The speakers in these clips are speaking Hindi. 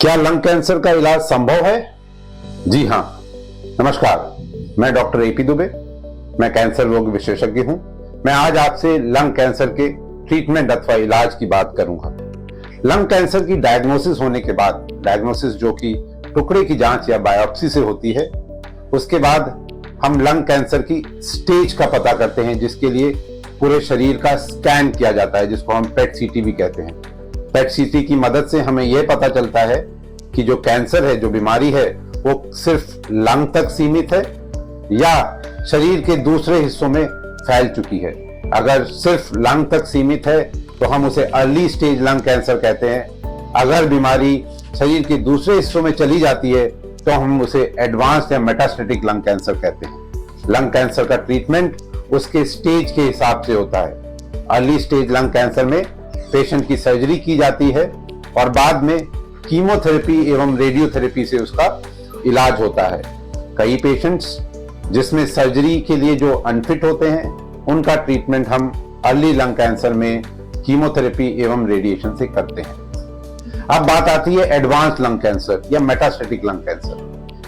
क्या लंग कैंसर का इलाज संभव है? जी हां। नमस्कार, मैं डॉक्टर एपी दुबे, मैं कैंसर रोग विशेषज्ञ हूं। मैं आज आपसे लंग कैंसर के ट्रीटमेंट अथवा इलाज की बात करूंगा। लंग कैंसर की डायग्नोसिस होने के बाद, डायग्नोसिस जो कि टुकड़े की जांच या बायोप्सी से होती है, उसके बाद हम लंग कैंसर की स्टेज का पता करते हैं, जिसके लिए पूरे शरीर का स्कैन किया जाता है, जिसको हम पेट सीटी भी कहते हैं। पेट सीटी की मदद से हमें यह पता चलता है कि जो कैंसर है, जो बीमारी है, वो सिर्फ लंग तक सीमित है या शरीर के दूसरे हिस्सों में फैल चुकी है। अगर सिर्फ लंग तक सीमित है तो हम उसे अर्ली स्टेज लंग कैंसर कहते हैं। अगर बीमारी शरीर के दूसरे हिस्सों में चली जाती है तो हम उसे एडवांस्ड या मेटास्टेटिक लंग कैंसर कहते हैं। लंग कैंसर का ट्रीटमेंट उसके स्टेज के हिसाब से होता है। अर्ली स्टेज लंग कैंसर में पेशेंट की सर्जरी की जाती है और बाद में कीमोथेरेपी एवं रेडियोथेरेपी से उसका इलाज होता है। कई पेशेंट्स जिसमें सर्जरी के लिए जो अनफिट होते हैं, उनका ट्रीटमेंट हम अर्ली लंग कैंसर में कीमोथेरेपी एवं रेडिएशन से करते हैं। अब बात आती है एडवांस लंग कैंसर या मेटास्टेटिक लंग कैंसर।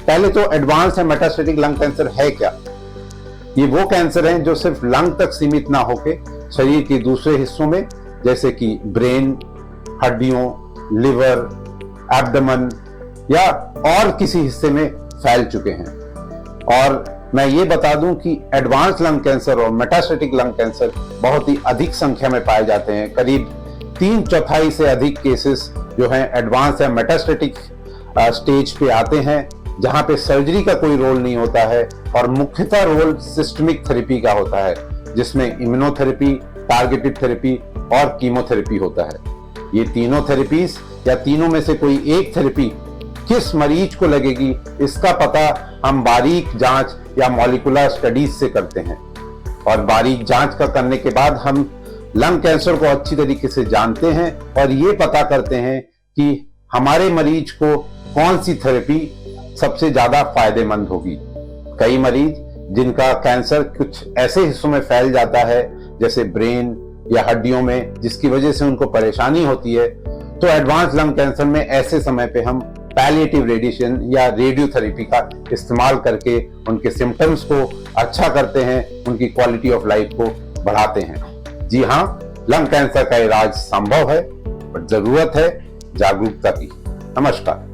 पहले तो एडवांस या मेटास्टेटिक लंग कैंसर है क्या? ये वो कैंसर हैं जो सिर्फ लंग तक सीमित ना होके शरीर के दूसरे हिस्सों में, जैसे कि ब्रेन, हड्डियों, लिवर, एब्डोमेन या और किसी हिस्से में फैल चुके हैं। और मैं ये बता दूं कि एडवांस लंग कैंसर और मेटास्टेटिक लंग कैंसर बहुत ही अधिक संख्या में पाए जाते हैं। करीब 3/4 से अधिक केसेस जो हैं एडवांस या मेटास्टेटिक स्टेज पे आते हैं, जहां पे सर्जरी का कोई रोल नहीं होता है और मुख्यतः रोल सिस्टमिक थेरेपी का होता है, जिसमें इम्यूनोथेरेपी, टारगेटेड थेरेपी और कीमोथेरेपी होता है। ये तीनों थेरेपीज या तीनों में से कोई एक थेरेपी किस मरीज को लगेगी, इसका पता हम बारीक जांच या मॉलिक्यूलर स्टडीज से करते हैं। और बारीक जांच का करने के बाद हम लंग कैंसर को अच्छी तरीके से जानते हैं और ये पता करते हैं कि हमारे मरीज को कौन सी थेरेपी सबसे ज्यादा फायदेमंद होगी। कई मरीज जिनका कैंसर कुछ ऐसे हिस्सों में फैल जाता है, जैसे ब्रेन या हड्डियों में, जिसकी वजह से उनको परेशानी होती है, तो एडवांस लंग कैंसर में ऐसे समय पे हम पैलिएटिव रेडिएशन या रेडियोथेरेपी का इस्तेमाल करके उनके सिम्टम्स को अच्छा करते हैं, उनकी क्वालिटी ऑफ लाइफ को बढ़ाते हैं। जी हाँ, लंग कैंसर का इलाज संभव है, पर जरूरत है जागरूकता की। नमस्कार।